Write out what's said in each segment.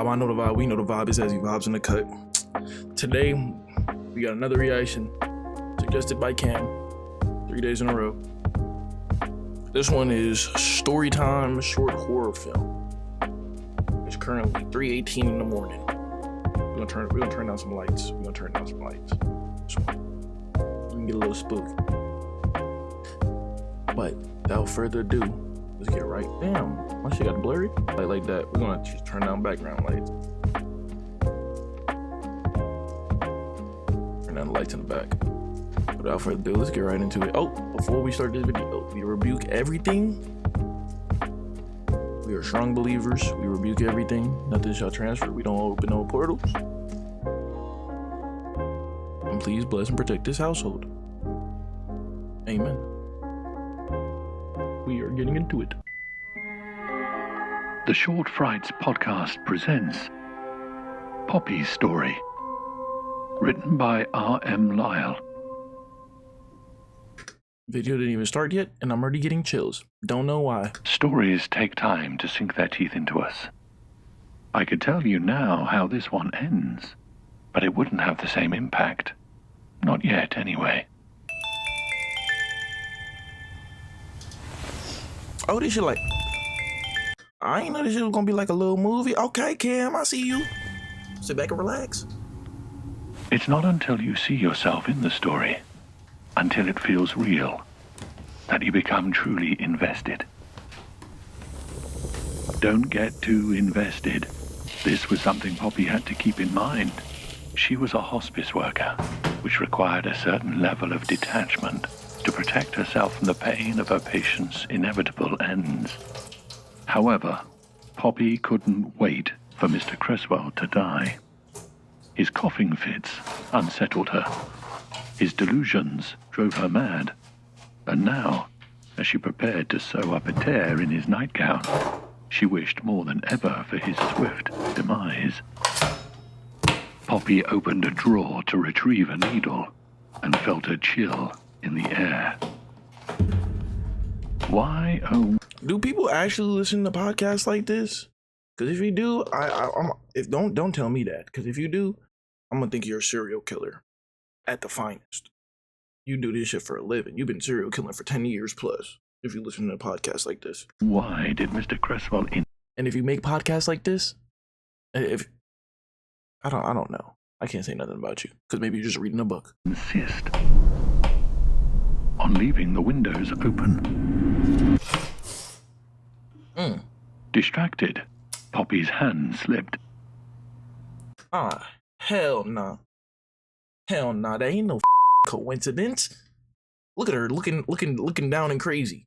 vibe. I know the vibe. We know the vibe. It's as he vibes in the cut. Today, we got another reaction suggested by Cam. 3 days in a row. This one is Storytime short horror film. It's currently 3:18 in the morning. We're gonna turn down some lights. This one. We can get a little spooky. But without further ado, let's get right. Damn, my shit got blurry. Like that. We're gonna just turn down background lights. Turn down the lights in the back. Without further ado, let's get right into it. Oh, before we start this video, we rebuke everything. We are strong believers. We rebuke everything. Nothing shall transfer. We don't open no portals. And please bless and protect this household. Amen. We are getting into it. The Short Frights podcast presents Poppy's Story, written by R.M. Lyle. Video didn't even start yet, and I'm already getting chills. Don't know why. Stories take time to sink their teeth into us. I could tell you now how this one ends, but it wouldn't have the same impact. Not yet, anyway. Oh, this shit like... I ain't know this shit was gonna be like a little movie. Okay, Cam, I see you. Sit back and relax. It's not until you see yourself in the story, until it feels real, that you become truly invested. Don't get too invested. This was something Poppy had to keep in mind. She was a hospice worker, which required a certain level of detachment to protect herself from the pain of her patients' inevitable ends. However, Poppy couldn't wait for Mr. Cresswell to die. His coughing fits unsettled her. His delusions drove her mad. And now, as she prepared to sew up a tear in his nightgown, she wished more than ever for his swift demise. Poppy opened a drawer to retrieve a needle and felt a chill in the air. Why, oh... Do people actually listen to podcasts like this? Because if you do, don't tell me that. Because if you do, I'm gonna think you're a serial killer at the finest. You do this shit for a living. You've been serial killing for 10 years plus. If you listen to a podcast like this, why did Mr. Cresswell and if you make podcasts like this, if I don't know, I can't say nothing about you because maybe you're just reading a book. Insist on leaving the windows open? Distracted, Poppy's hand slipped. Hell nah. Hell nah. That ain't no coincidence. Look at her looking down and crazy.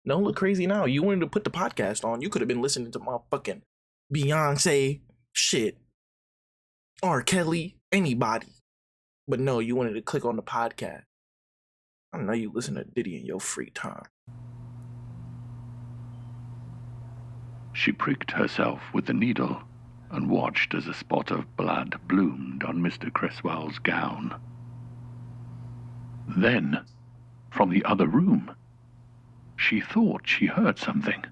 Don't look crazy now. You wanted to put the podcast on. You could have been listening to motherfucking Beyonce, shit, R. Kelly, anybody. But no, you wanted to click on the podcast. I know you listen to Diddy in your free time. She pricked herself with the needle and watched as a spot of blood bloomed on Mr. Cresswell's gown. Then, from the other room, she thought she heard something.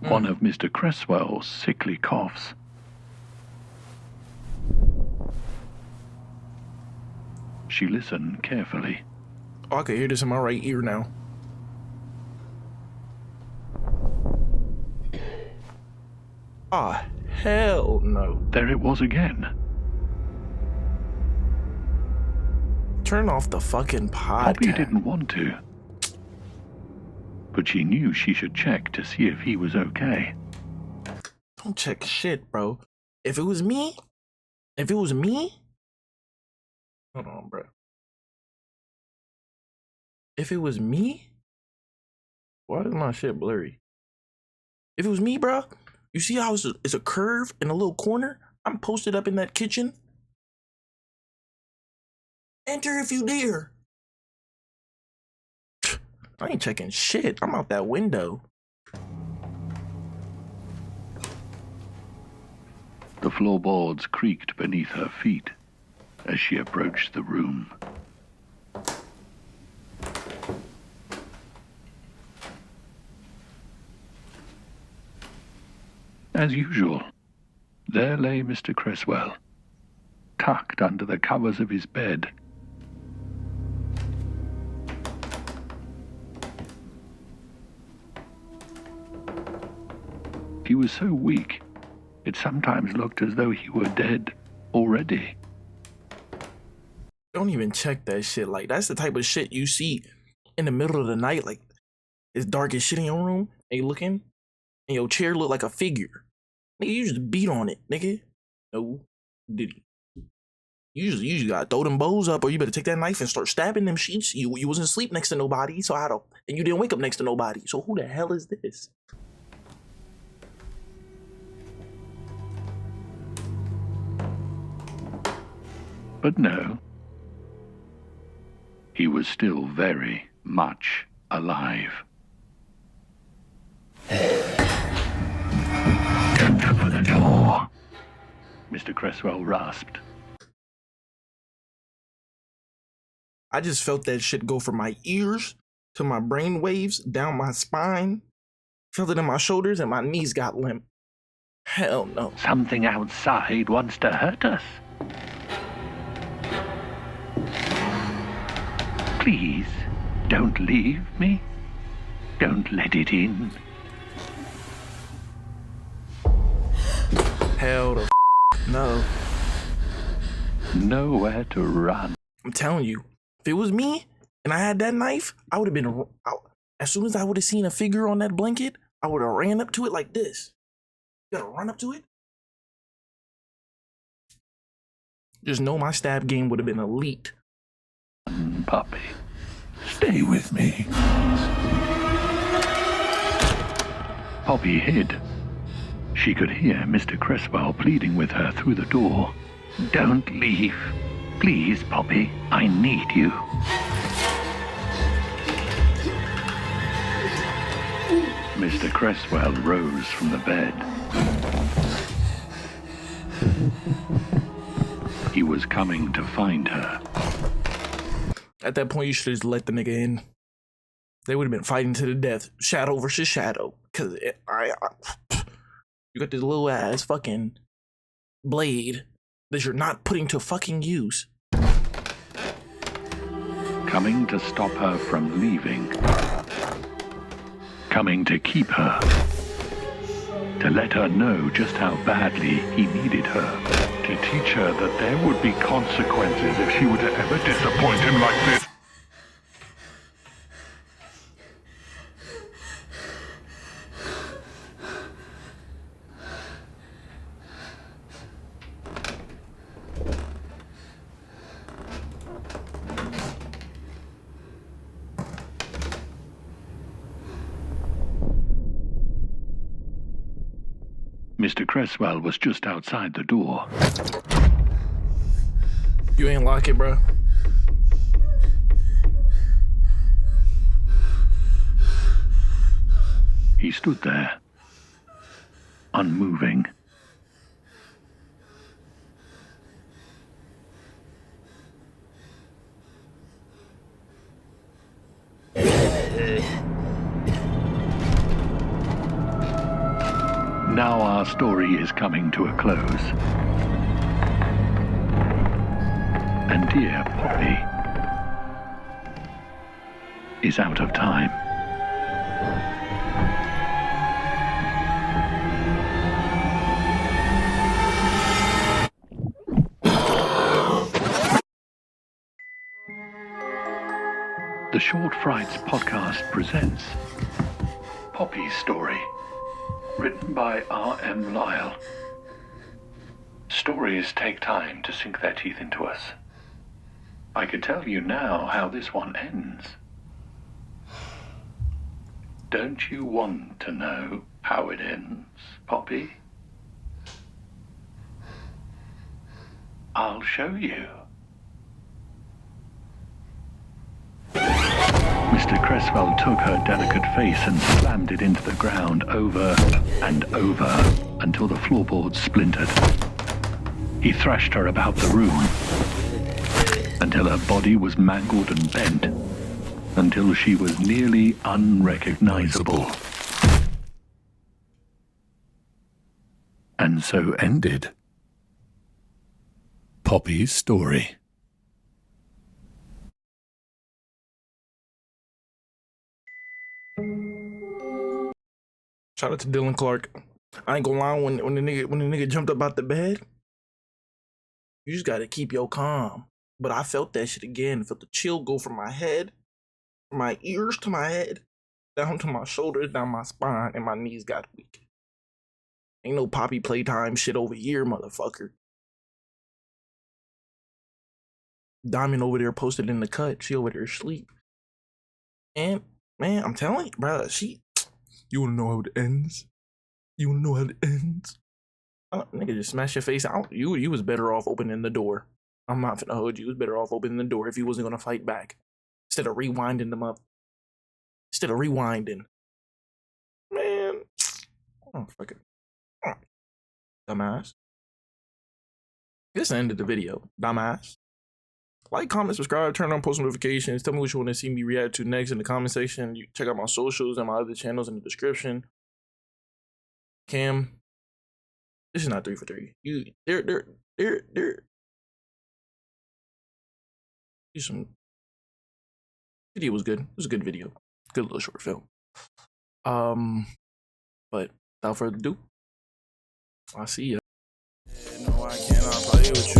One of Mr. Cresswell's sickly coughs. She listened carefully. Oh, I can hear this in my right ear now. Hell no. There it was again. Turn off the fucking podcast. Poppy didn't want to, but she knew she should check to see if he was okay. Don't check shit, bro. If it was me, hold on, bro. If it was me, why is my shit blurry? If it was me, bro, you see how it's a curve in a little corner? I'm posted up in that kitchen. Enter if you dare. I ain't checking shit. I'm out that window. The floorboards creaked beneath her feet as she approached the room. As usual, there lay Mr. Cresswell, tucked under the covers of his bed. He was so weak, it sometimes looked as though he were dead already. Don't even check that shit. Like, that's the type of shit you see in the middle of the night. Like, it's dark as shit in your room, and you looking, and your chair look like a figure. Nigga, you just beat on it, nigga. No, did you? You just gotta throw them bows up, or you better take that knife and start stabbing them sheets. You wasn't asleep next to nobody, so and you didn't wake up next to nobody. So who the hell is this? But no, he was still very much alive. Don't open the door, Mr. Cresswell rasped. I just felt that shit go from my ears to my brain waves, down my spine, felt it in my shoulders, and my knees got limp. Hell no. Something outside wants to hurt us. Please, don't leave me. Don't let it in. Hell the no. Nowhere to run. I'm telling you, if it was me and I had that knife, I would have been as soon as I would have seen a figure on that blanket, I would have ran up to it like this. You gotta run up to it. Just know my stab game would have been elite. Puppy, stay with me. Poppy hid. She could hear Mr. Cresswell pleading with her through the door. Don't leave. Please, Poppy, I need you. Mr. Cresswell rose from the bed. He was coming to find her. At that point, you should have just let the nigga in. They would have been fighting to the death, shadow versus shadow. Cause you got this little ass fucking blade that you're not putting to fucking use. Coming to stop her from leaving. Coming to keep her. To let her know just how badly he needed her. To teach her that there would be consequences if she were to ever disappoint him like this. Mr. Cresswell was just outside the door. You ain't lock it, bro. He stood there, unmoving. Now our story is coming to a close. And dear Poppy is out of time. The Short Frights podcast presents Poppy's story, written by R.M. Lyle. Stories take time to sink their teeth into us. I could tell you now how this one ends. Don't you want to know how it ends, Poppy? I'll show you. Mr. Cresswell took her delicate face and slammed it into the ground over and over until the floorboards splintered. He thrashed her about the room until her body was mangled and bent, until she was nearly unrecognizable. And so ended Poppy's story. Shout out to Dylan Clark. I ain't gonna lie, when the nigga jumped up out the bed, you just gotta keep your calm. But I felt that shit again. Felt the chill go from my head, from my ears to my head, down to my shoulders, down my spine, and my knees got weak. Ain't no Poppy playtime shit over here, motherfucker. Diamond over there posted in the cut. She over there asleep. And man, I'm telling you, bro, you wanna know how it ends? You wanna know how it ends? Nigga, just smash your face out. You was better off opening the door. I'm not finna hold you. You was better off opening the door if you wasn't gonna fight back. Instead of rewinding them up. Instead of rewinding. Man. Oh, fuck it. Oh. Dumbass. This is the end of the video. Dumbass. Like, comment, subscribe, turn on post notifications. Tell me what you want to see me react to next in the comment section. You check out my socials and my other channels in the description. Cam, this is not 3 for 3. Video was good. It was a good video. Good little short film. But without further ado, I'll see ya. No, I cannot play with you.